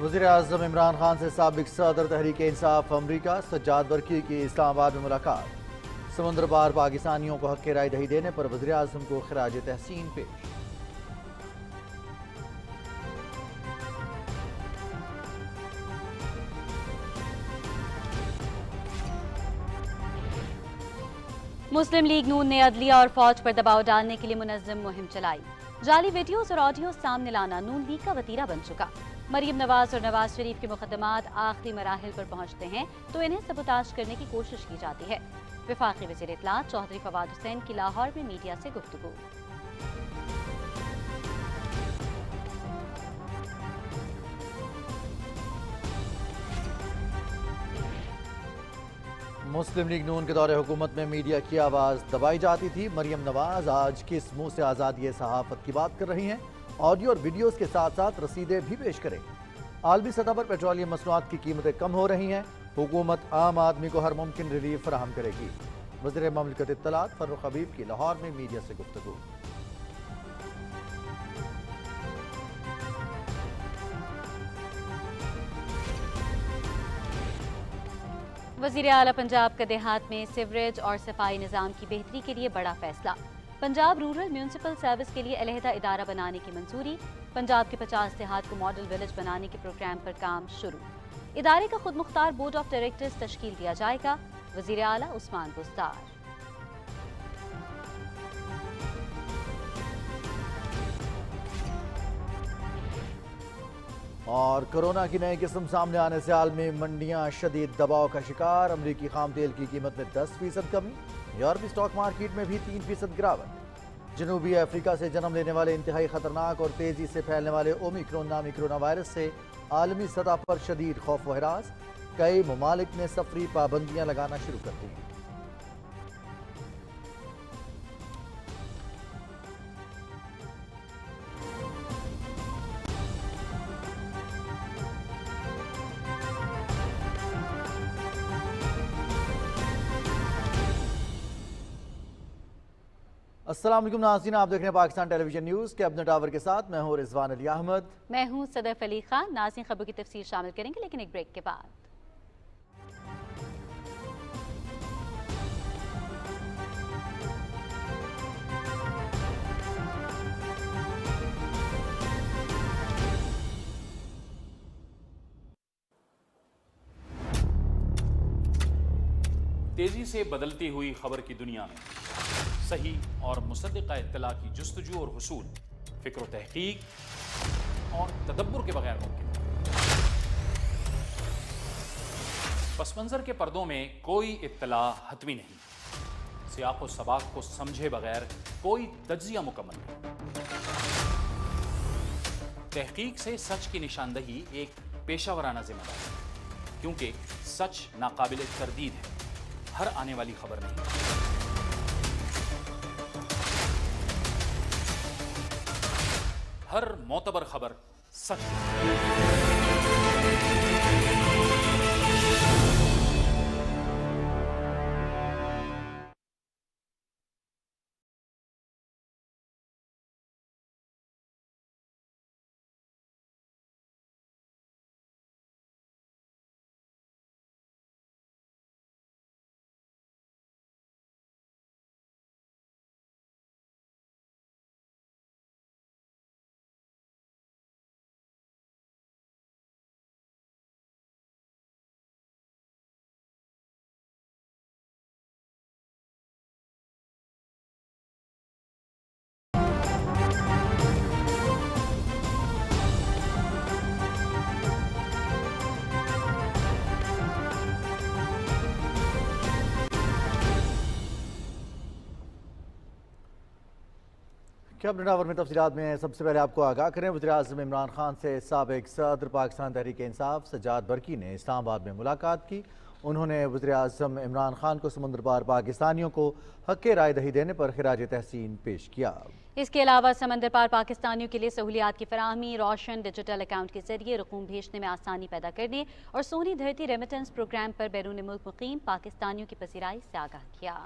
وزیر اعظم عمران خان سے سابق صدر تحریک انصاف امریکہ سجاد برقی کی اسلام آباد میں ملاقات۔ سمندر پار پاکستانیوں کو حق رائے دہی دینے پر وزیر اعظم کو خراج تحسین پیش۔ مسلم لیگ نون نے عدلیہ اور فوج پر دباؤ ڈالنے کے لیے منظم مہم چلائی۔ جعلی ویڈیوز اور آڈیوز سامنے لانا نون لیگ کا وتیرہ بن چکا۔ مریم نواز اور نواز شریف کے مقدمات آخری مراحل پر پہنچتے ہیں تو انہیں سبوتاژ کرنے کی کوشش کی جاتی ہے۔ وفاقی وزیر اطلاعات چودھری فواد حسین کی لاہور میں میڈیا سے گفتگو۔ مسلم لیگ نون کے دور حکومت میں میڈیا کی آواز دبائی جاتی تھی۔ مریم نواز آج کس منہ سے آزادی صحافت کی بات کر رہی ہیں؟ آڈیو اور ویڈیوز کے ساتھ ساتھ رسیدیں بھی پیش کریں۔ عالمی سطح پر پیٹرولیم مصنوعات کی قیمتیں کم ہو رہی ہیں۔ حکومت عام آدمی کو ہر ممکن ریلیف فراہم کرے گی۔ وزیر مملکت اطلاعات فروخ حبیب کی لاہور میں میڈیا سے گفتگو۔ وزیر اعلیٰ پنجاب کا دیہات میں سیوریج اور صفائی نظام کی بہتری کے لیے بڑا فیصلہ۔ پنجاب رورل میونسپل سروس کے لیے علیحدہ ادارہ بنانے کی منظوری۔ پنجاب کے 50 دیہات کو ماڈل ولیج بنانے کے پروگرام پر کام شروع۔ ادارے کا خود مختار بورڈ آف ڈائریکٹرز تشکیل دیا جائے گا۔ وزیر اعلیٰ عثمان بزدار۔ اور کورونا کی نئی قسم سامنے آنے سے عالمی منڈیاں شدید دباؤ کا شکار۔ امریکی خام تیل کی قیمت میں 10% کمی۔ یورپی سٹاک مارکیٹ میں بھی 3% گراوٹ۔ جنوبی افریقہ سے جنم لینے والے انتہائی خطرناک اور تیزی سے پھیلنے والے اومیکرون نامی کرونا وائرس سے عالمی سطح پر شدید خوف و ہراس۔ کئی ممالک نے سفری پابندیاں لگانا شروع کر دی ہیں۔ السلام علیکم ناظرین، آپ دیکھ رہے ہیں پاکستان ٹیلی ویژن نیوز کیبنٹ آور کے ساتھ۔ میں ہوں رضوان علی احمد۔ میں ہوں صدف علی خان۔ ناظرین، خبروں کی تفصیل شامل کریں گے لیکن ایک بریک کے بعد۔ تیزی سے بدلتی ہوئی خبر کی دنیا میں صحیح اور مصدقہ اطلاع کی جستجو اور حصول فکر و تحقیق اور تدبر کے بغیر ممکن ہے۔ پس منظر کے پردوں میں کوئی اطلاع حتمی نہیں۔ سیاق و سباق کو سمجھے بغیر کوئی تجزیہ مکمل نہیں۔ تحقیق سے سچ کی نشاندہی ایک پیشہ ورانہ ذمہ داری ہے، کیونکہ سچ ناقابل تردید ہے، ہر آنے والی خبر نہیں۔ ہر معتبر خبر سچ ہے۔ کیبنٹ آور میں تفصیلات میں سب سے پہلے آپ کو آگاہ کریں۔ وزیر اعظم عمران خان سے سابق صدر پاکستان تحریک انصاف سجاد برقی نے اسلام آباد میں ملاقات کی۔ انہوں نے وزیر اعظم عمران خان کو سمندر پار پاکستانیوں کو حق رائے دہی دینے پر خراج تحسین پیش کیا۔ اس کے علاوہ سمندر پار پاکستانیوں کے لیے سہولیات کی فراہمی، روشن ڈیجیٹل اکاؤنٹ کے ذریعے رقوم بھیجنے میں آسانی پیدا کرنے اور سونی دھرتی ریمیٹنس پروگرام پر بیرون ملک مقیم پاکستانیوں کی پذیرائی سے آگاہ کیا۔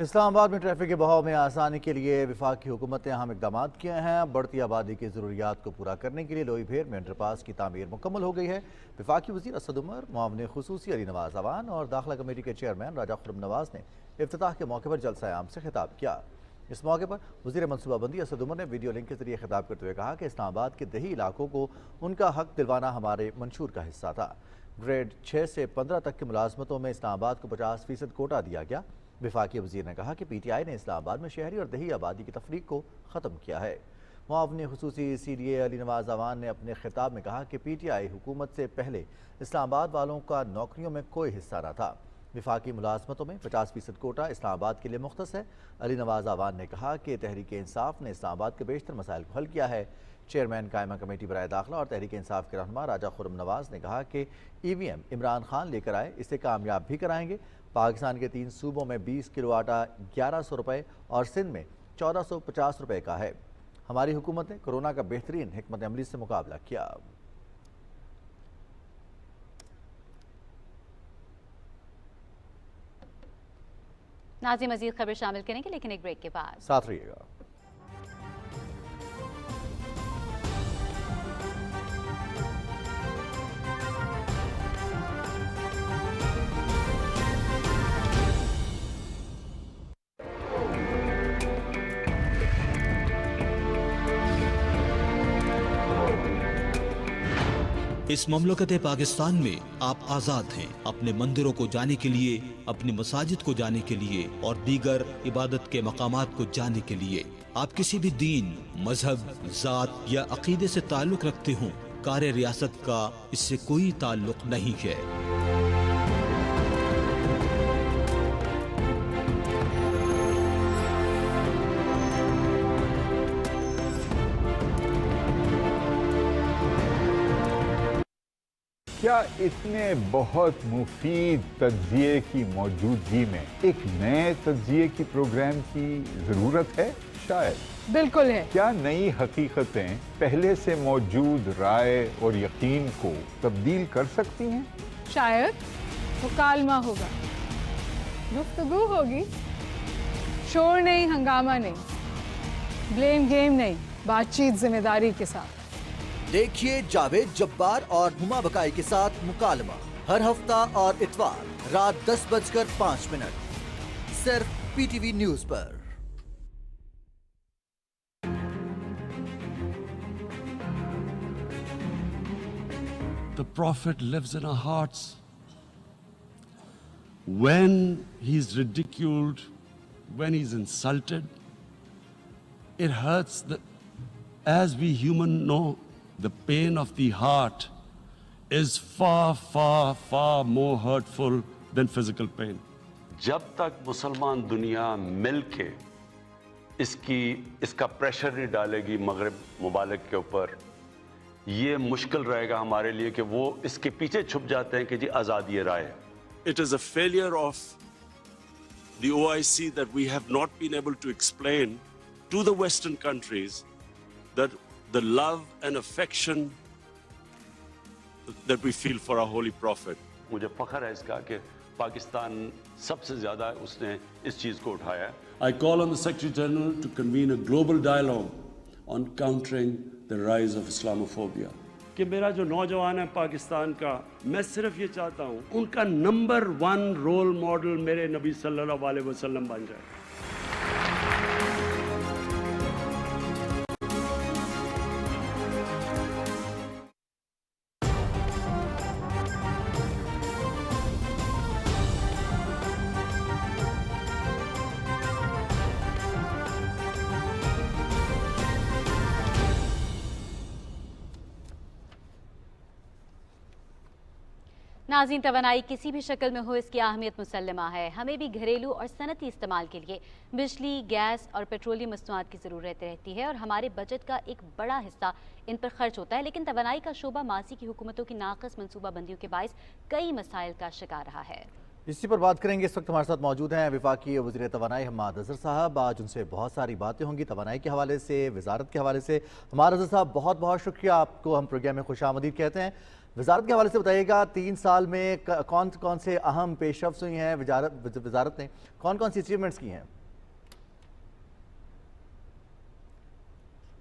اسلام آباد میں ٹریفک کے بہاؤ میں آسانی کے لیے وفاقی حکومت نے اہم اقدامات کیے ہیں۔ بڑھتی آبادی کی ضروریات کو پورا کرنے کے لیے لوئی بھیر میں انڈر پاس کی تعمیر مکمل ہو گئی ہے۔ وفاقی وزیر اسد عمر، معاون خصوصی علی نواز اعوان اور داخلہ کمیٹی کے چیئرمین راجہ خرم نواز نے افتتاح کے موقع پر جلسہ عام سے خطاب کیا۔ اس موقع پر وزیر منصوبہ بندی اسد عمر نے ویڈیو لنک کے ذریعے خطاب کرتے ہوئے کہا کہ اسلام آباد کے دیہی علاقوں کو ان کا حق دلوانا ہمارے منشور کا حصہ تھا۔ گریڈ 6 سے 15 تک کی ملازمتوں میں اسلام آباد کو 50% کوٹا دیا گیا۔ وفاقی وزیر نے کہا کہ پی ٹی آئی نے اسلام آباد میں شہری اور دیہی آبادی کی تفریق کو ختم کیا ہے۔ معاون خصوصی C D A Ali Nawaz Awan نے اپنے خطاب میں کہا کہ پی ٹی آئی حکومت سے پہلے اسلام آباد والوں کا نوکریوں میں کوئی حصہ نہ تھا۔ وفاقی ملازمتوں میں 50% کوٹا اسلام آباد کے لیے مختص ہے۔ علی نواز اعوان نے کہا کہ تحریک انصاف نے اسلام آباد کے بیشتر مسائل کو حل کیا ہے۔ چیئرمین قائمہ کمیٹی برائے داخلہ اور تحریک انصاف کے رہنما راجہ خرم نواز نے کہا کہ ای وی ایم عمران خان لے کر آئے، اسے کامیاب بھی کرائیں گے۔ پاکستان کے 3 صوبوں میں 20 کلو آٹا 1100 روپے اور سندھ میں 1450 روپے کا ہے۔ ہماری حکومت نے کورونا کا بہترین حکمت عملی سے مقابلہ کیا۔ ناظرین مزید خبر شامل کریں گے لیکن ایک بریک کے بعد ساتھ رہیے گا۔ اس مملکت پاکستان میں آپ آزاد ہیں اپنے مندروں کو جانے کے لیے، اپنی مساجد کو جانے کے لیے اور دیگر عبادت کے مقامات کو جانے کے لیے۔ آپ کسی بھی دین، مذہب، ذات یا عقیدے سے تعلق رکھتے ہوں، کار ریاست کا اس سے کوئی تعلق نہیں ہے۔ کیا اتنے بہت مفید تجزیے کی موجودگی میں ایک نئے تجزیے کی پروگرام کی ضرورت ہے؟ شاید بالکل ہے۔ کیا نئی حقیقتیں پہلے سے موجود رائے اور یقین کو تبدیل کر سکتی ہیں؟ شاید مکالمہ ہوگا، گفتگو ہوگی، شور نہیں، ہنگامہ نہیں، بلیم گیم نہیں، بات چیت ذمہ داری کے ساتھ۔ دیکھیے جاوید جبار اور ہما بکائی کے ساتھ مکالمہ ہر ہفتہ اور اتوار رات 10:05 صرف P T V news per. The Prophet lives in our hearts. When he's ridiculed, when he's insulted, it hurts. As we human know, the pain of the heart is far, far, far more hurtful than physical pain. جب تک مسلمان دنیا مل کے اس کا pressure نہیں ڈالے گی مغرب ممالک کے اوپر، یہ مشکل رہے گا ہمارے لیے کہ وہ اس کے پیچھے چھپ جاتے ہیں کہ جی آزادی رائے۔ It is a failure of the OIC that we have not been able to explain to the Western countries that the love and affection that we feel for our holy prophet. مجھے فخر ہے اس کا کہ پاکستان سب سے زیادہ اس نے اس چیز کو اٹھایا ہے۔ I call on the Secretary General to convene a global dialogue on countering the rise of Islamophobia. کہ میرا جو نوجوان ہے پاکستان کا، میں صرف یہ چاہتا ہوں ان کا نمبر 1 رول ماڈل میرے نبی صلی اللہ علیہ وسلم بن جائے۔ ناظرین، توانائی کسی بھی شکل میں ہو، اس کی اہمیت مسلمہ ہے۔ ہمیں بھی گھریلو اور صنعتی استعمال کے لیے بجلی، گیس اور پیٹرولیم مصنوعات کی ضرورت رہتی ہے اور ہمارے بجٹ کا ایک بڑا حصہ ان پر خرچ ہوتا ہے، لیکن توانائی کا شعبہ ماضی کی حکومتوں کی ناقص منصوبہ بندیوں کے باعث کئی مسائل کا شکار رہا ہے۔ اسی پر بات کریں گے۔ اس وقت ہمارے ساتھ موجود ہیں وفاقی وزیر توانائی حماد اظہر صاحب۔ آج ان سے بہت ساری باتیں ہوں گی توانائی کے حوالے سے، وزارت کے حوالے سے۔ حماد اظہر صاحب، بہت بہت شکریہ، آپ کو ہم پروگرام میں خوش آمدید کہتے ہیں۔ وزارت کے حوالے سے بتائیے گا 3 سال میں کون کون سے اہم پیش رفت ہوئی ہیں وزارت نے کون کون سی اچیومنٹس کی ہیں؟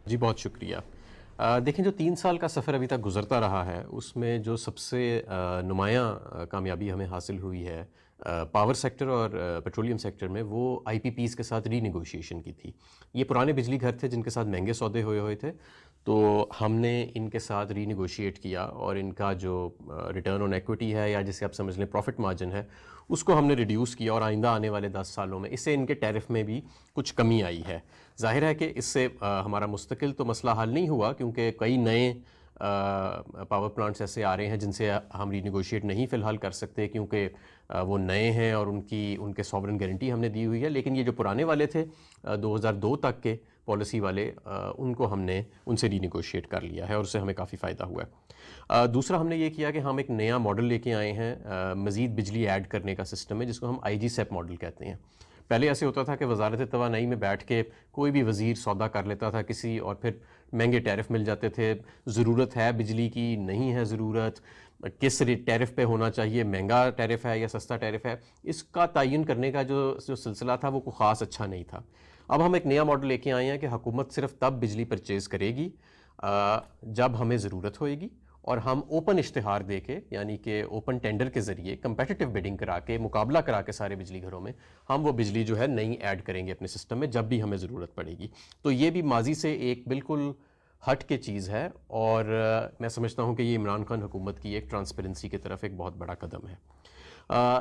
جی بہت شکریہ. دیکھیں جو 3 سال کا سفر ابھی تک گزرتا رہا ہے اس میں جو سب سے نمایاں کامیابی ہمیں حاصل ہوئی ہے پاور سیکٹر اور پیٹرولیم سیکٹر میں وہ آئی پی پیز کے ساتھ ری نیگوشیشن کی تھی. یہ پرانے بجلی گھر تھے جن کے ساتھ مہنگے سودے ہوئے تھے, تو ہم نے ان کے ساتھ ری نیگوشیٹ کیا اور ان کا جو ریٹرن آن ایکوٹی ہے یا جسے آپ سمجھ لیں پروفٹ مارجن ہے اس کو ہم نے ریڈیوس کیا, اور آئندہ آنے والے 10 سالوں میں اس سے ان کے ٹیرف میں بھی کچھ کمی آئی ہے. ظاہر ہے کہ اس سے ہمارا مستقل تو مسئلہ حل نہیں ہوا کیونکہ کئی نئے پاور پلانٹس ایسے آ رہے ہیں جن سے ہم ری نیگوشیٹ نہیں فی الحال کر سکتے کیونکہ وہ نئے ہیں اور ان کے سوورن گارنٹی ہم نے دی ہوئی ہے. لیکن یہ جو پرانے والے تھے 2002 تک کے پالیسی والے, ان کو ہم نے ان سے ری نیگوشیٹ کر لیا ہے اور اس سے ہمیں کافی فائدہ ہوا ہے. دوسرا ہم نے یہ کیا کہ ہم ایک نیا ماڈل لے کے آئے ہیں مزید بجلی ایڈ کرنے کا سسٹم ہے جس کو ہم آئی جی سیپ ماڈل کہتے ہیں. پہلے ایسے ہوتا تھا کہ وزارت توانائی میں بیٹھ کے کوئی بھی وزیر سودا کر لیتا تھا کسی, اور پھر مہنگے ٹیرف مل جاتے تھے. ضرورت ہے بجلی کی, نہیں ہے ضرورت, کس ٹیرف پہ ہونا چاہیے, مہنگا ٹیرف ہے یا سستا ٹیرف ہے, اس کا تعین کرنے کا جو سلسلہ تھا وہ کوئی خاص اچھا نہیں تھا. اب ہم ایک نیا ماڈل لے کے آئے ہیں کہ حکومت صرف تب بجلی پرچیز کرے گی جب ہمیں ضرورت ہوئے گی, اور ہم اوپن اشتہار دے کے یعنی کہ اوپن ٹینڈر کے ذریعے کمپیٹیٹیو بیڈنگ کرا کے مقابلہ کرا کے سارے بجلی گھروں میں ہم وہ بجلی جو ہے نئی ایڈ کریں گے اپنے سسٹم میں جب بھی ہمیں ضرورت پڑے گی. تو یہ بھی ماضی سے ایک بالکل ہٹ کے چیز ہے, اور میں سمجھتا ہوں کہ یہ عمران خان حکومت کی ایک ٹرانسپیرنسی کی طرف ایک بہت بڑا قدم ہے.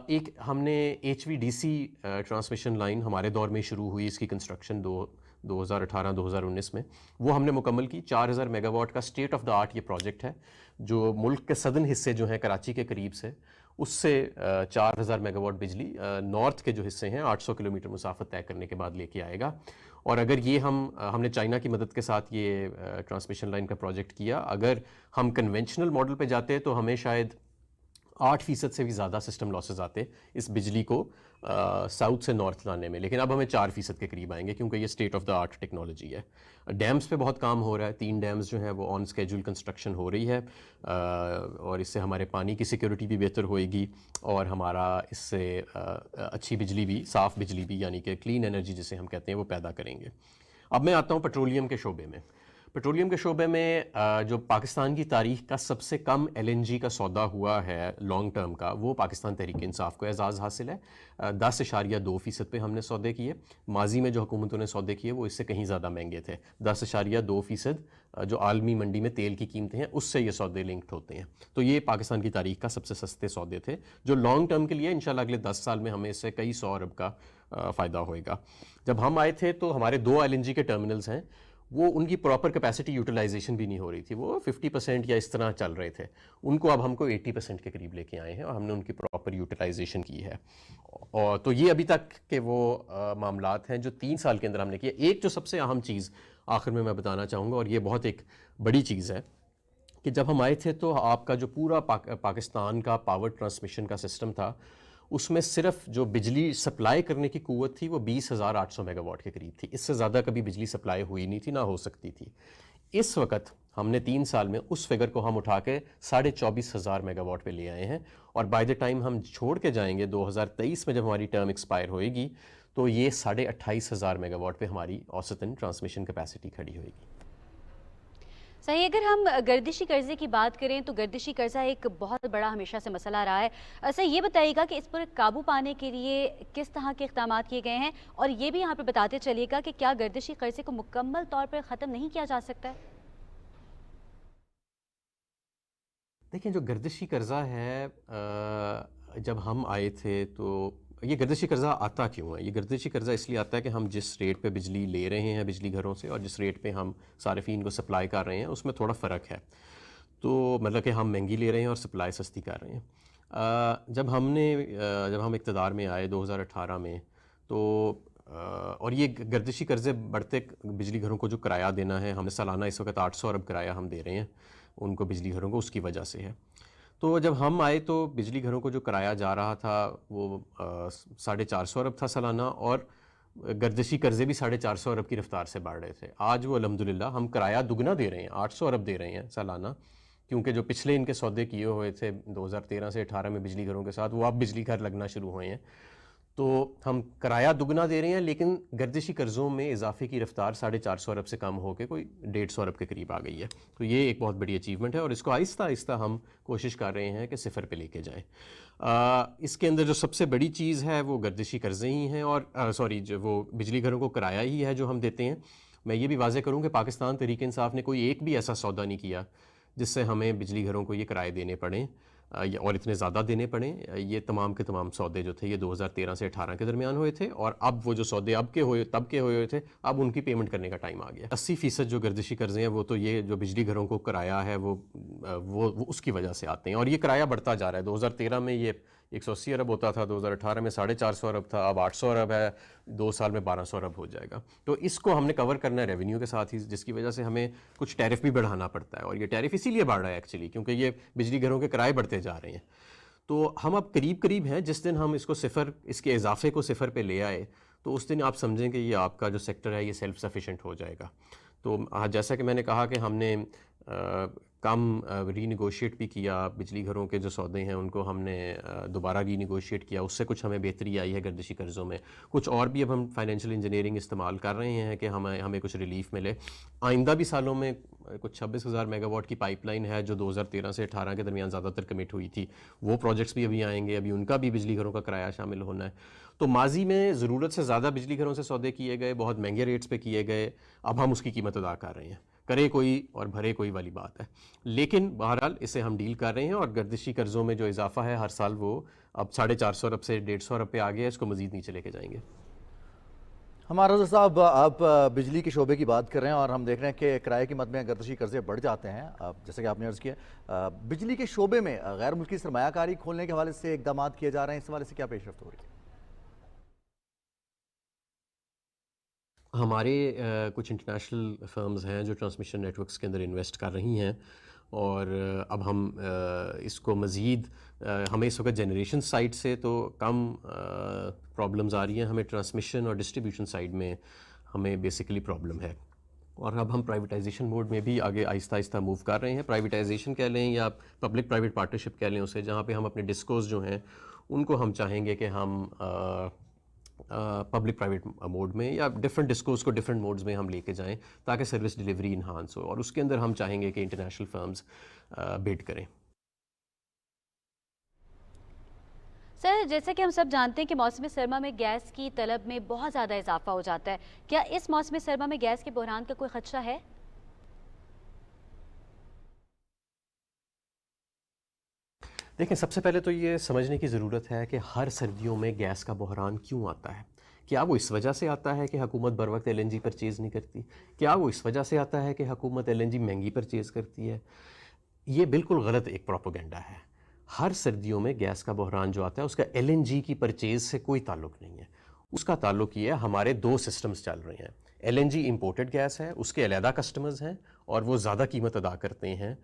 ایک ہم نے ایچ وی ڈی سی ٹرانسمیشن لائن ہمارے دور میں شروع ہوئی, اس کی کنسٹرکشن 2018-2019 میں, وہ ہم نے مکمل کی. 4000 میگا واٹ کا اسٹیٹ آف دا آرٹ یہ پروجیکٹ ہے جو ملک کے سدن حصے جو ہیں کراچی کے قریب سے, اس سے 4000 میگا واٹ بجلی نارتھ کے جو حصے ہیں 800 کلومیٹر مسافت طے کرنے کے بعد لے کے آئے گا. اور اگر یہ ہم نے چائنا کی مدد کے ساتھ یہ ٹرانسمیشن لائن کا پروجیکٹ کیا, اگر ہم کنونشنل ماڈل پہ جاتے تو ہمیں شاید 8% سے بھی زیادہ سسٹم لاسز آتے اس بجلی کو ساؤتھ سے نارتھ لانے میں, لیکن اب ہمیں 4% کے قریب آئیں گے کیونکہ یہ state of the art technology ہے. ڈیمز پہ بہت کام ہو رہا ہے, 3 ڈیمز جو ہیں وہ آن اسکیجول کنسٹرکشن ہو رہی ہے, اور اس سے ہمارے پانی کی سیکیورٹی بھی بہتر ہوئے گی اور ہمارا اس سے اچھی بجلی بھی, صاف بجلی بھی یعنی کہ کلین انرجی جسے ہم کہتے ہیں وہ پیدا کریں گے. اب میں آتا ہوں پیٹرولیم کے شعبے میں. پیٹرولیم کے شعبے میں جو پاکستان کی تاریخ کا سب سے کم ایل این جی کا سودا ہوا ہے لانگ ٹرم کا, وہ پاکستان تحریک انصاف کو اعزاز حاصل ہے. 10.2% پہ ہم نے سودے کیے. ماضی میں جو حکومتوں نے سودے کیے وہ اس سے کہیں زیادہ مہنگے تھے. 10.2% جو عالمی منڈی میں تیل کی قیمتیں ہیں اس سے یہ سودے لنکڈ ہوتے ہیں. تو یہ پاکستان کی تاریخ کا سب سے سستے سودے تھے جو لانگ ٹرم کے لیے انشاءاللہ اگلے 10 سال میں ہمیں اس سے کئی 100 ارب کا فائدہ ہوئے گا. جب ہم آئے تھے تو ہمارے 2 ایل این جی کے ٹرمینلز ہیں, وہ ان کی پراپر کیپیسٹی یوٹیلائزیشن بھی نہیں ہو رہی تھی, وہ 50% یا اس طرح چل رہے تھے. ان کو اب ہم کو 80% کے قریب لے کے آئے ہیں اور ہم نے ان کی پراپر یوٹیلائزیشن کی ہے. اور تو یہ ابھی تک کے وہ معاملات ہیں جو 3 سال کے اندر ہم نے کیا. ایک جو سب سے اہم چیز آخر میں بتانا چاہوں گا, اور یہ بہت ایک بڑی چیز ہے, کہ جب ہم آئے تھے تو آپ کا جو پورا پاکستان کا پاور ٹرانسمیشن کا سسٹم تھا اس میں صرف جو بجلی سپلائی کرنے کی قوت تھی وہ 20,800 میگا واٹ کے قریب تھی. اس سے زیادہ کبھی بجلی سپلائی ہوئی نہیں تھی, نہ ہو سکتی تھی. اس وقت ہم نے 3 سال میں اس فگر کو ہم اٹھا کے 24,500 میگا واٹ پہ لے آئے ہیں, اور بائی دا ٹائم ہم چھوڑ کے جائیں گے 2023 میں جب ہماری ٹرم ایکسپائر ہوئے گی تو یہ 28,500 میگا واٹ پہ ہماری اوسطاً ٹرانسمیشن کیپیسٹی کھڑی ہوئے گی. صحیح. اگر ہم گردشی قرضے کی بات کریں تو گردشی قرضہ ایک بہت بڑا ہمیشہ سے مسئلہ رہا ہے. ایسا یہ بتائیے گا کہ اس پر قابو پانے کے لیے کس طرح کے اقدامات کیے گئے ہیں, اور یہ بھی یہاں پہ بتاتے چلیے گا کہ کیا گردشی قرضے کو مکمل طور پر ختم نہیں کیا جا سکتا ہے؟ دیکھیں جو گردشی قرضہ ہے, جب ہم آئے تھے تو یہ گردشی قرضہ آتا کیوں ہے؟ یہ گردشی قرضہ اس لیے آتا ہے کہ ہم جس ریٹ پہ بجلی لے رہے ہیں بجلی گھروں سے اور جس ریٹ پہ ہم صارفین کو سپلائی کر رہے ہیں اس میں تھوڑا فرق ہے. تو مطلب کہ ہم مہنگی لے رہے ہیں اور سپلائی سستی کر رہے ہیں. جب ہم اقتدار میں آئے 2018 میں تو اور یہ گردشی قرضے بڑھتے بجلی گھروں کو جو کرایہ دینا ہے, ہم نے سالانہ اس وقت 800 ارب کرایہ ہم دے رہے ہیں ان کو بجلی گھروں کو, اس کی وجہ سے ہے. تو جب ہم آئے تو بجلی گھروں کو جو کرایہ جا رہا تھا وہ 450 ارب تھا سالانہ, اور گردشی قرضے بھی 450 ارب کی رفتار سے بڑھ رہے تھے. آج وہ الحمدللہ ہم کرایہ دگنا دے رہے ہیں, 800 ارب دے رہے ہیں سالانہ, کیونکہ جو پچھلے ان کے سودے کیے ہوئے تھے 2013 سے 18 میں بجلی گھروں کے ساتھ، وہ اب بجلی گھر لگنا شروع ہوئے ہیں. تو ہم کرایہ دگنا دے رہے ہیں، لیکن گردشی قرضوں میں اضافے کی رفتار 450 ارب سے کم ہو کے کوئی 150 ارب کے قریب آ گئی ہے. تو یہ ایک بہت بڑی اچیومنٹ ہے، اور اس کو آہستہ آہستہ ہم کوشش کر رہے ہیں کہ صفر پہ لے کے جائیں. اس کے اندر جو سب سے بڑی چیز ہے وہ گردشی قرضے ہی ہیں، اور جو وہ بجلی گھروں کو کرایہ ہی ہے جو ہم دیتے ہیں. میں یہ بھی واضح کروں کہ پاکستان تحریک انصاف نے کوئی ایک بھی ایسا سودا نہیں کیا جس سے ہمیں بجلی گھروں کو یہ کرائے دینے پڑیں اور اتنے زیادہ دینے پڑیں. یہ تمام کے تمام سودے جو تھے یہ 2013 سے 18 کے درمیان ہوئے تھے، اور اب وہ جو سودے تب کے ہوئے تھے، اب ان کی پیمنٹ کرنے کا ٹائم آ گیا. 80% جو گردشی قرضے ہیں وہ تو یہ جو بجلی گھروں کو کرایہ ہے وہ اس کی وجہ سے آتے ہیں، اور یہ کرایہ بڑھتا جا رہا ہے. 2013 میں یہ 180 ارب ہوتا تھا، 2018 میں 450 ارب تھا، اب 800 ارب ہے، 2 سال میں 1200 ارب ہو جائے گا. تو اس کو ہم نے کور کرنا ہے ریونیو کے ساتھ ہی، جس کی وجہ سے ہمیں کچھ ٹیرف بھی بڑھانا پڑتا ہے، اور یہ ٹیرف اسی لیے بڑھ رہا ہے ایکچولی کیونکہ یہ بجلی گھروں کے کرائے بڑھتے جا رہے ہیں. تو ہم اب قریب ہیں، جس دن ہم اس کے اضافے کو صفر پہ لے آئے تو اس دن آپ سمجھیں کہ یہ آپ کا جو سیکٹر ہے یہ سیلف سفیشینٹ ہو جائے گا. تو جیسا کہ میں نے کہا کہ ہم نے کم ری نیگوشیٹ بھی کیا، بجلی گھروں کے جو سودے ہیں ان کو ہم نے دوبارہ ری نیگوشیٹ کیا، اس سے کچھ ہمیں بہتری آئی ہے گردشی قرضوں میں. کچھ اور بھی اب ہم فائنینشیل انجینئرنگ استعمال کر رہے ہیں کہ ہمیں کچھ ریلیف ملے. آئندہ بھی سالوں میں کچھ 26,000 میگا واٹ کی پائپ لائن ہے جو 2013 سے 18 کے درمیان زیادہ تر کمٹ ہوئی تھی، وہ پروجیکٹس بھی ابھی آئیں گے، ابھی ان کا بھی بجلی گھروں کا کرایہ شامل ہونا ہے. تو ماضی میں ضرورت سے زیادہ بجلی گھروں سے سودے کیے گئے، بہت مہنگے ریٹس پہ کیے گئے، اب ہم اس کی قیمت ادا کر رہے ہیں. کرے کوئی اور بھرے کوئی والی بات ہے، لیکن بہرحال اسے ہم ڈیل کر رہے ہیں. اور گردشی قرضوں میں جو اضافہ ہے ہر سال وہ اب 450 ارب سے 150 ارب پہ آ گیا ہے، اس کو مزید نیچے لے کے جائیں گے. ہمارا رضا صاحب، آپ بجلی کے شعبے کی بات کر رہے ہیں اور ہم دیکھ رہے ہیں کہ کرائے کی مد میں گردشی قرضے بڑھ جاتے ہیں. جیسے کہ آپ نے عرض کیا، بجلی کے شعبے میں غیر ملکی سرمایہ کاری کھولنے کے حوالے سے اقدامات کیے جا رہے ہیں، اس حوالے سے کیا پیش رفت ہو رہی ہے؟ ہمارے کچھ انٹرنیشنل فرمز ہیں جو ٹرانسمیشن نیٹ ورکس کے اندر انویسٹ کر رہی ہیں، اور اب ہم اس کو مزید ہمیں اس وقت جنریشن سائڈ سے تو کم پرابلمز آ رہی ہیں، ہمیں ٹرانسمیشن اور ڈسٹریبیوشن سائڈ میں ہمیں بیسیکلی پرابلم ہے. اور اب ہم پرائیویٹائزیشن موڈ میں بھی آگے آہستہ آہستہ موو کر رہے ہیں. پرائیویٹائزیشن کہہ لیں یا پبلک پرائیویٹ پارٹنرشپ کہہ لیں اسے، جہاں پہ ہم اپنے ڈسکوز جو ہیں ان کو ہم چاہیں گے کہ ہم پبلک پرائیویٹ موڈ میں یا ڈفرینٹ ڈسکوز کو ڈفرینٹ موڈز میں ہم لے کے جائیں تاکہ سروس ڈیلیوری انہانس ہو، اور اس کے اندر ہم چاہیں گے کہ انٹرنیشنل فرمز بڈ کریں. سر، جیسے کہ ہم سب جانتے ہیں کہ موسم سرما میں گیس کی طلب میں بہت زیادہ اضافہ ہو جاتا ہے، کیا اس موسم سرما میں گیس کے بحران کا کوئی خدشہ ہے؟ دیکھیں، سب سے پہلے تو یہ سمجھنے کی ضرورت ہے کہ ہر سردیوں میں گیس کا بحران کیوں آتا ہے. کیا وہ اس وجہ سے آتا ہے کہ حکومت بر وقت LNG پرچیز نہیں کرتی؟ کیا وہ اس وجہ سے آتا ہے کہ حکومت LNG مہنگی پرچیز کرتی ہے؟ یہ بالکل غلط ایک پروپیگنڈا ہے. ہر سردیوں میں گیس کا بحران جو آتا ہے اس کا LNG کی پرچیز سے کوئی تعلق نہیں ہے. اس کا تعلق یہ ہے ہمارے 2 سسٹمز چل رہے ہیں. LNG امپورٹڈ گیس ہے، اس کے علیحدہ کسٹمرز ہیں اور وہ زیادہ قیمت ادا کرتے ہیں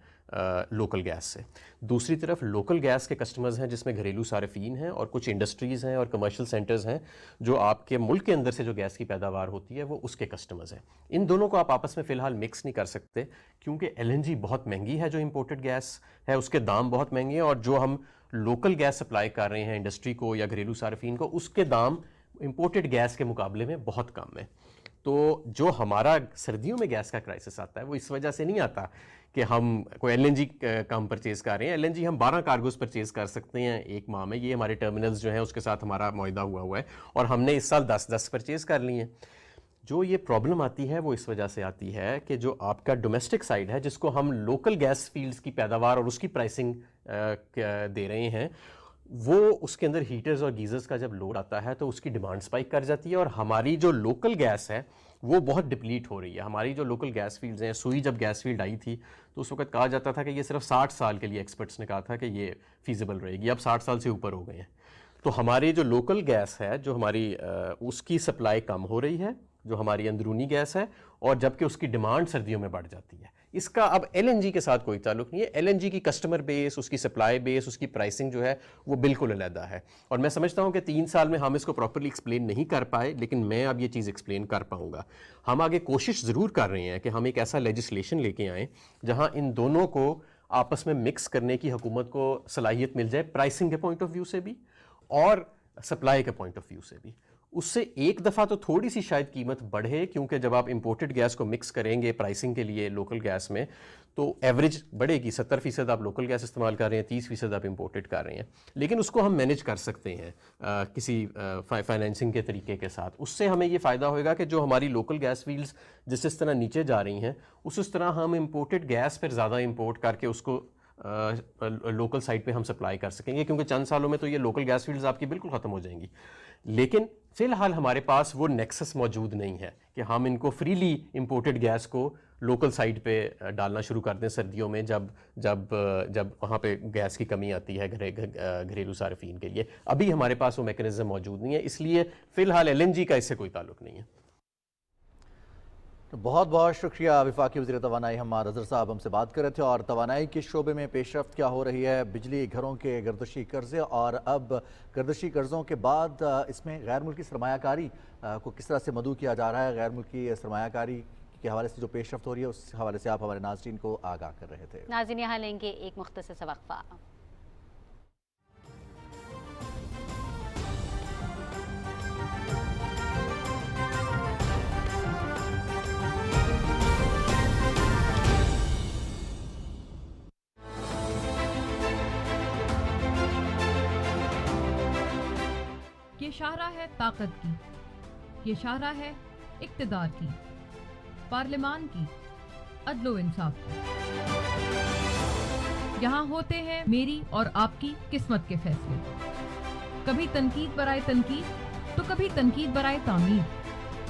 لوکل گیس سے. دوسری طرف لوکل گیس کے کسٹمرز ہیں جس میں گھریلو صارفین ہیں اور کچھ انڈسٹریز ہیں اور کمرشل سینٹرز ہیں جو آپ کے ملک کے اندر سے جو گیس کی پیداوار ہوتی ہے وہ اس کے کسٹمرز ہیں. ان دونوں کو آپ آپس میں فی الحال مکس نہیں کر سکتے کیونکہ LNG بہت مہنگی ہے، جو امپورٹڈ گیس ہے اس کے دام بہت مہنگے ہیں، اور جو ہم لوکل گیس سپلائی کر رہے ہیں انڈسٹری کو یا گھریلو صارفین کو اس کے دام امپورٹڈ گیس کے مقابلے میں بہت کم ہے. تو جو ہمارا سردیوں میں گیس کا کرائسس آتا ہے وہ اس وجہ سے نہیں آتا کہ ہم کوئی LNG کم پرچیز کر رہے ہیں. LNG ہم 12 کارگوز پرچیز کر سکتے ہیں ایک ماہ میں، یہ ہمارے ٹرمینلز جو ہیں اس کے ساتھ ہمارا معاہدہ ہوا ہے، اور ہم نے اس سال 10 پرچیز کر لی ہیں. جو یہ پرابلم آتی ہے وہ اس وجہ سے آتی ہے کہ جو آپ کا ڈومیسٹک سائڈ ہے جس کو ہم لوکل گیس فیلڈز کی پیداوار اور اس کی پرائسنگ دے رہے ہیں، وہ اس کے اندر ہیٹرز اور گیزرز کا جب لوڈ آتا ہے تو اس کی ڈیمانڈ سپائک کر جاتی ہے، اور ہماری جو لوکل گیس ہے وہ بہت ڈپلیٹ ہو رہی ہے. ہماری جو لوکل گیس فیلڈز ہیں، سوئی جب گیس فیلڈ آئی تھی تو اس وقت کہا جاتا تھا کہ یہ صرف 60 سال کے لیے ایکسپرٹس نے کہا تھا کہ یہ فیزیبل رہے گی، اب 60 سال سے اوپر ہو گئے ہیں. تو ہماری جو لوکل گیس ہے جو ہماری اس کی سپلائی کم ہو رہی ہے، جو ہماری اندرونی گیس ہے، اور جبکہ اس کی ڈیمانڈ سردیوں میں بڑھ جاتی ہے. اس کا اب LNG کے ساتھ کوئی تعلق نہیں ہے. LNG کی کسٹمر بیس، اس کی سپلائی بیس، اس کی پرائسنگ جو ہے وہ بالکل علیحدہ ہے. اور میں سمجھتا ہوں کہ 3 سال میں ہم اس کو پراپرلی ایکسپلین نہیں کر پائے، لیکن میں اب یہ چیز ایکسپلین کر پاؤں گا. ہم آگے کوشش ضرور کر رہے ہیں کہ ہم ایک ایسا لیجسلیشن لے کے آئیں جہاں ان دونوں کو آپس میں مکس کرنے کی حکومت کو صلاحیت مل جائے، پرائسنگ کے پوائنٹ آف ویو سے بھی اور سپلائی کے پوائنٹ آف ویو سے بھی. اس سے ایک دفعہ تو تھوڑی سی شاید قیمت بڑھے، کیونکہ جب آپ امپورٹڈ گیس کو مکس کریں گے پرائسنگ کے لیے لوکل گیس میں تو ایوریج بڑھے گی. 70% آپ لوکل گیس استعمال کر رہے ہیں، 30% آپ امپورٹڈ کر رہے ہیں، لیکن اس کو ہم مینیج کر سکتے ہیں کسی فائنینسنگ کے طریقے کے ساتھ. اس سے ہمیں یہ فائدہ ہوئے گا کہ جو ہماری لوکل گیس فیلڈز جس طرح نیچے جا رہی ہیں اس طرح ہم امپورٹڈ گیس پھر زیادہ امپورٹ کر کے اس کو لوکل سائٹ پہ ہم سپلائی کر سکیں گے، کیونکہ چند سالوں میں تو یہ لوکل گیس فیلڈز آپ کی بالکل ختم ہو جائیں گی. لیکن فی الحال ہمارے پاس وہ نیکسس موجود نہیں ہے کہ ہم ان کو فریلی امپورٹڈ گیس کو لوکل سائٹ پہ ڈالنا شروع کر دیں سردیوں میں، جب وہاں پہ گیس کی کمی آتی ہے گھریلو صارفین کے لیے. ابھی ہمارے پاس وہ میکانزم موجود نہیں ہے، اس لیے فی الحال LNG کا اس سے کوئی تعلق نہیں ہے. بہت بہت شکریہ وفاقی وزیر توانائی حماد اظہر صاحب ہم سے بات کر رہے تھے. اور توانائی کے شعبے میں پیش رفت کیا ہو رہی ہے، بجلی گھروں کے گردشی قرضے اور اب گردشی قرضوں کے بعد اس میں غیر ملکی سرمایہ کاری کو کس طرح سے مدعو کیا جا رہا ہے، غیر ملکی سرمایہ کاری کے حوالے سے جو پیش رفت ہو رہی ہے اس حوالے سے آپ ہمارے ناظرین کو آگاہ کر رہے تھے. ناظرین یہاں لیں گے ایک مختصر سا وقفہ. یہ شاہراہ ہے طاقت کی، یہ شاہراہ ہے اقتدار کی، پارلیمان کی، عدل و انصاف کی. یہاں ہوتے ہیں میری اور آپ کی قسمت کے فیصلے، کبھی تنقید برائے تنقید تو کبھی تنقید برائے تعمیر.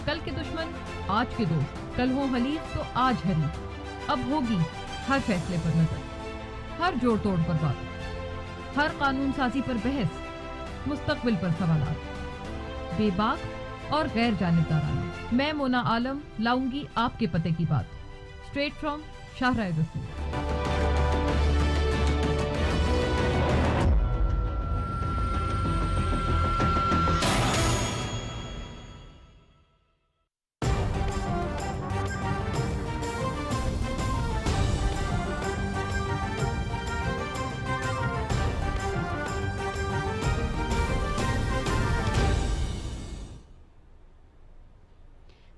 کل کے دشمن آج کے دوست، کل ہو حلیف تو آج حریف. اب ہوگی ہر فیصلے پر نظر، ہر جوڑ توڑ پر بات، ہر قانون سازی پر بحث، مستقبل پر سوالات، بے باک اور غیر جانبدارانہ. میں مونا عالم لاؤں گی آپ کے پتے کی بات، اسٹریٹ فرام شاہراہ رسول.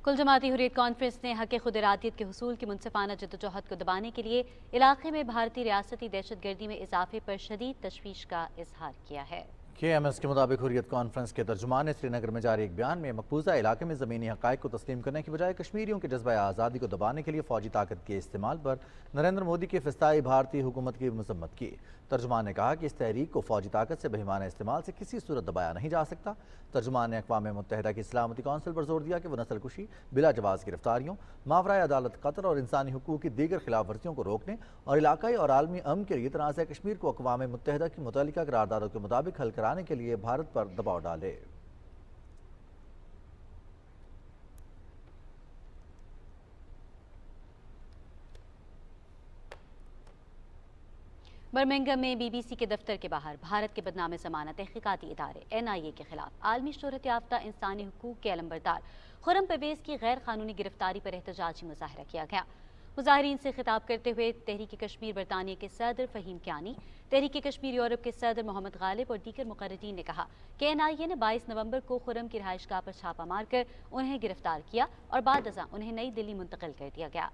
کل جماعتی حریت کانفرنس نے حق خود ارادیت کے حصول کی منصفانہ جدوجہد کو دبانے کے لیے علاقے میں بھارتی ریاستی دہشت گردی میں اضافے پر شدید تشویش کا اظہار کیا ہے. KMS کے مطابق حریت کانفرنس کے ترجمان نے سری نگر میں جاری ایک بیان میں مقبوضہ علاقے میں زمینی حقائق کو تسلیم کرنے کی بجائے کشمیریوں کے جذبہ آزادی کو دبانے کے لیے فوجی طاقت کے استعمال پر نریندر مودی کی فسطائی بھارتی حکومت کی مذمت کی. ترجمان نے کہا کہ اس تحریک کو فوجی طاقت سے بہیمانہ استعمال سے کسی صورت دبایا نہیں جا سکتا. ترجمان نے اقوام متحدہ کی سلامتی کونسل پر زور دیا کہ وہ نسل کشی، بلا جواز گرفتاریوں، ماورائے عدالت قتل اور انسانی حقوق کی دیگر خلاف ورزیوں کو روکنے اور علاقائی اور عالمی امن کے لیے تنازع کشمیر کو اقوام متحدہ کی متعلقہ قراردادوں کے مطابق حل کرانے کے لیے بھارت پر دباؤ ڈالے. برمنگھم میں BBC کے دفتر کے باہر بھارت کے بدنام زمانہ تحقیقاتی ادارے NIA کے خلاف عالمی شہرت یافتہ انسانی حقوق کے علمبردار خرم پرویز کی غیر قانونی گرفتاری پر احتجاجی مظاہرہ کیا گیا. مظاہرین سے خطاب کرتے ہوئے تحریک کشمیر برطانیہ کے صدر فہیم کیانی، تحریک کشمیر یورپ کے صدر محمد غالب اور دیگر مقررین نے کہا کہ NIA نے 22 نومبر کو خرم کی رہائش گاہ پر چھاپہ مار کر انہیں گرفتار کیا اور بعد ازاں انہیں نئی دلی منتقل کر دیا گیا.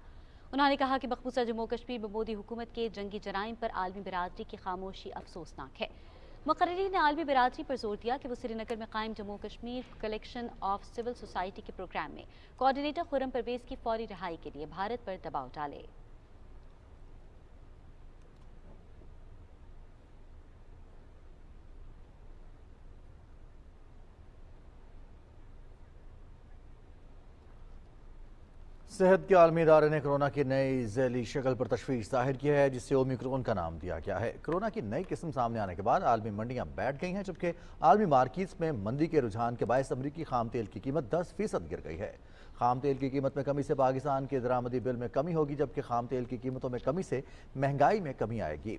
انہوں نے کہا کہ مقبوضہ جموں کشمیر میں مودی حکومت کے جنگی جرائم پر عالمی برادری کی خاموشی افسوسناک ہے. مقررین نے عالمی برادری پر زور دیا کہ وہ سری نگر میں قائم Jammu Kashmir collection of civil society کے پروگرام میں کوآرڈینیٹر خرم پرویز کی فوری رہائی کے لیے بھارت پر دباؤ ڈالے. صحت کے عالمی ادارے نے کرونا کی نئی ذیلی شکل پر تشویش ظاہر کی ہے جسے اومیکرون کا نام دیا گیا ہے. کرونا کی نئی قسم سامنے آنے کے بعد عالمی منڈیاں بیٹھ گئی ہیں، جبکہ عالمی مارکیٹس میں مندی کے رجحان کے باعث امریکی خام تیل کی قیمت 10% گر گئی ہے. خام تیل کی قیمت میں کمی سے پاکستان کے درآمدی بل میں کمی ہوگی، جبکہ خام تیل کی قیمتوں میں کمی سے مہنگائی میں کمی آئے گی.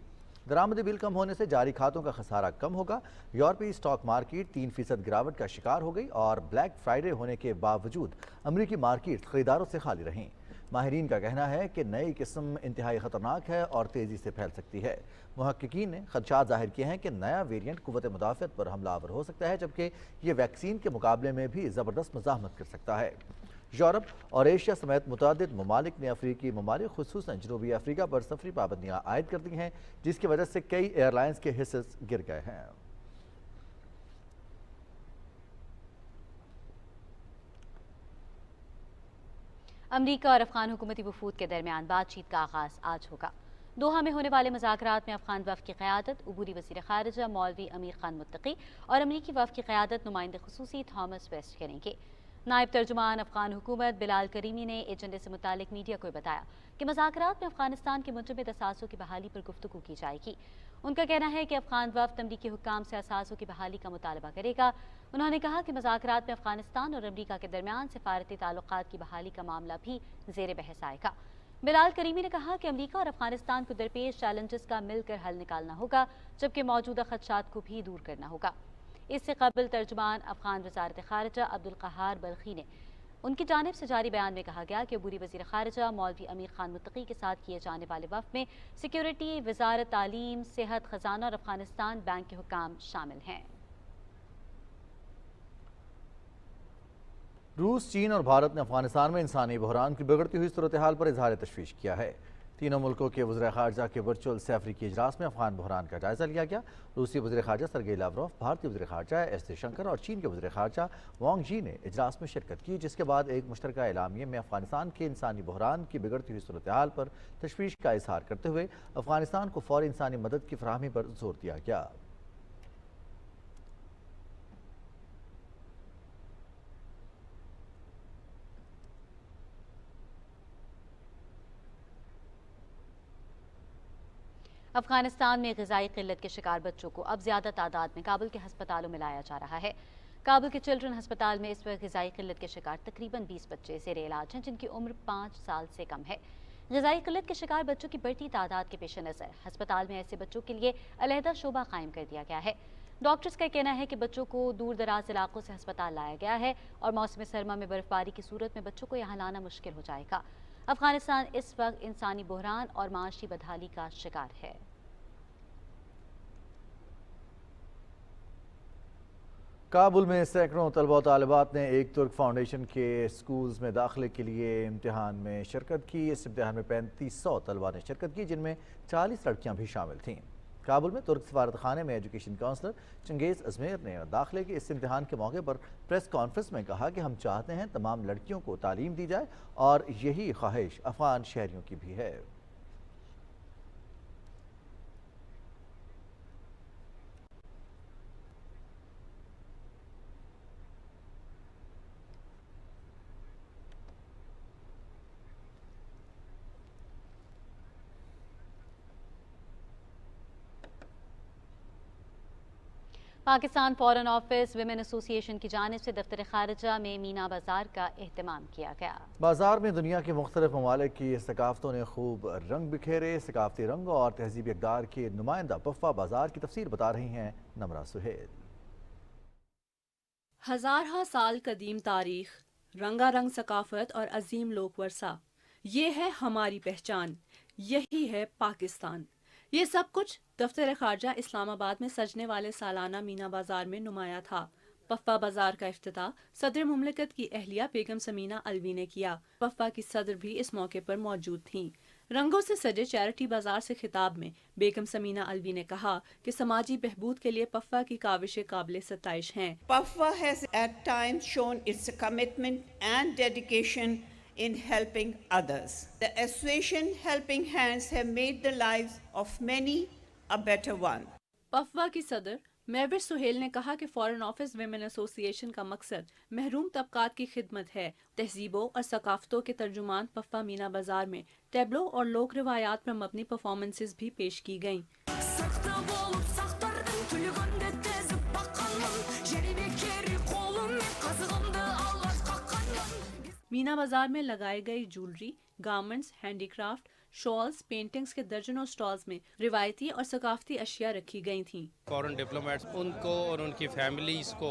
درآمدی بل کم ہونے سے جاری کھاتوں کا خسارہ کم ہوگا. یورپی اسٹاک مارکیٹ 3% گراوٹ کا شکار ہو گئی اور بلیک فرائیڈے ہونے کے باوجود امریکی مارکیٹ خریداروں سے خالی رہیں. ماہرین کا کہنا ہے کہ نئی قسم انتہائی خطرناک ہے اور تیزی سے پھیل سکتی ہے۔ محققین نے خدشات ظاہر کیے ہیں کہ نیا ویرینٹ قوت مدافعت پر حملہ آور ہو سکتا ہے، جبکہ یہ ویکسین کے مقابلے میں بھی زبردست مزاحمت کر سکتا ہے۔ یورپ اور ایشیا سمیت متعدد ممالک نے افریقی ممالک خصوصاً جنوبی افریقہ پر سفری پابندیاں عائد کر دی ہیں، جس کی وجہ سے کئی ایئر لائنز کے حصص گر گئے ہیں۔ امریکہ اور افغان حکومتی وفود کے درمیان بات چیت کا آغاز آج ہوگا۔ دوحہ میں ہونے والے مذاکرات میں افغان وفد کی قیادت عبوری وزیر خارجہ مولوی امیر خان متقی اور امریکی وفد کی قیادت نمائندہ خصوصی تھامس ویسٹ کریں گے۔ نائب ترجمان افغان حکومت بلال کریمی نے ایجنڈے سے متعلق میڈیا کو بتایا کہ مذاکرات میں افغانستان کے منجمد اثاثوں کی بحالی پر گفتگو کی جائے گی۔ ان کا کہنا ہے کہ افغان وفد امریکی حکام سے اثاثوں کی بحالی کا مطالبہ کرے گا۔ انہوں نے کہا کہ مذاکرات میں افغانستان اور امریکہ کے درمیان سفارتی تعلقات کی بحالی کا معاملہ بھی زیر بحث آئے گا۔ بلال کریمی نے کہا کہ امریکہ اور افغانستان کو درپیش چیلنجز کا مل کر حل نکالنا ہوگا، جبکہ موجودہ خدشات کو بھی دور کرنا ہوگا۔ اس سے قبل ترجمان افغان وزارت خارجہ عبدالقہار بلخی نے ان کی جانب سے جاری بیان میں کہا گیا کہ عبوری وزیر خارجہ مولوی امیر خان متقی کے ساتھ کیے جانے والے وفد میں سیکیورٹی، وزارت تعلیم، صحت، خزانہ اور افغانستان بینک کے حکام شامل ہیں۔ روس، چین اور بھارت نے افغانستان میں انسانی بحران کی بگڑتی ہوئی صورتحال پر اظہار تشویش کیا ہے۔ تینوں ملکوں کے وزراء خارجہ کے ورچوئل سہ افریقی اجلاس میں افغان بحران کا جائزہ لیا گیا۔ روسی وزیر خارجہ سرگئی لاوروف، بھارتی وزیر خارجہ ایس جے شنکر اور چین کے وزیر خارجہ وانگ یی نے اجلاس میں شرکت کی، جس کے بعد ایک مشترکہ اعلامیے میں افغانستان کے انسانی بحران کی بگڑتی ہوئی صورتحال پر تشویش کا اظہار کرتے ہوئے افغانستان کو فوری انسانی مدد کی فراہمی پر زور دیا گیا۔ افغانستان میں غذائی قلت کے شکار بچوں کو اب زیادہ تعداد میں کابل کے ہسپتالوں میں لایا جا رہا ہے۔ کابل کے چلڈرن ہسپتال میں اس وقت غذائی قلت کے شکار تقریباً 20 بچے زیر علاج ہیں، جن کی عمر 5 سال سے کم ہے۔ غذائی قلت کے شکار بچوں کی بڑھتی تعداد کے پیش نظر ہسپتال میں ایسے بچوں کے لیے علیحدہ شعبہ قائم کر دیا گیا ہے۔ ڈاکٹرز کا کہنا ہے کہ بچوں کو دور دراز علاقوں سے ہسپتال لایا گیا ہے اور موسم سرما میں برف باری کی صورت میں بچوں کو یہاں لانا مشکل ہو جائے گا۔ افغانستان اس وقت انسانی بحران اور معاشی بدحالی کا شکار ہے۔ کابل میں سینکڑوں طلبہ و طالبات نے ایک ترک فاؤنڈیشن کے سکولز میں داخلے کے لیے امتحان میں شرکت کی۔ اس امتحان میں 3500 طلبہ نے شرکت کی، جن میں 40 لڑکیاں بھی شامل تھیں۔ کابل میں ترک سفارت خانے میں ایجوکیشن کونسلر چنگیز ازمیر نے داخلے کے اس امتحان کے موقع پر پریس کانفرنس میں کہا کہ ہم چاہتے ہیں تمام لڑکیوں کو تعلیم دی جائے اور یہی خواہش افغان شہریوں کی بھی ہے۔ پاکستان فورن آفس ویمن ایسوسی ایشن کی جانب سے دفتر خارجہ میں مینا بازار کا اہتمام کیا گیا۔ بازار میں دنیا کے مختلف ممالک کی ثقافتوں نے خوب رنگ بکھیرے۔ ثقافتی رنگوں اور تہذیبی اقدار کے نمائندہ پفا بازار کی تفسیر بتا رہی ہیں نمرہ سہیل۔ ہزارہ سال قدیم تاریخ، رنگا رنگ ثقافت اور عظیم لوک ورثہ، یہ ہے ہماری پہچان، یہی ہے پاکستان۔ یہ سب کچھ دفتر خارجہ اسلام آباد میں سجنے والے سالانہ مینا بازار میں نمایاں تھا۔ پفا بازار کا افتتاح صدر مملکت کی اہلیہ بیگم سمینہ الوی نے کیا۔ پفا کی صدر بھی اس موقع پر موجود تھیں۔ رنگوں سے سجے چیریٹی بازار سے خطاب میں بیگم سمینہ الوی نے کہا کہ سماجی بہبود کے لیے پفا کی کاوشیں قابل ستائش ہیں۔ PAFA has at times shown its commitment and dedication in helping others. The association helping hands have made the lives of many a better one. پفا کی صدر میور سہیل نے کہا کہ فورن آفس ویمن ایسوسی ایشن کا مقصد محروم طبقات کی خدمت ہے۔ تہذیبوں اور ثقافتوں کے ترجمان پفا مینا بازار میں ٹیبلو اور لوک روایات پر مبنی پرفارمنسز بھی پیش کی گئیں۔ مینا بازار میں لگائے گئے jewellery, garments, handy craft, shawls, paintings کے درجنوں سٹالز میں روایتی اور ثقافتی اشیاء رکھی گئی تھیں۔ فورن ڈپلومیٹس ان کو اور ان کی فیملیز کو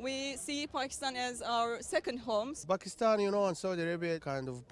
We see Pakistan as our second homes. Pakistan, you know, and Saudi Arabia kind of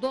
2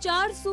400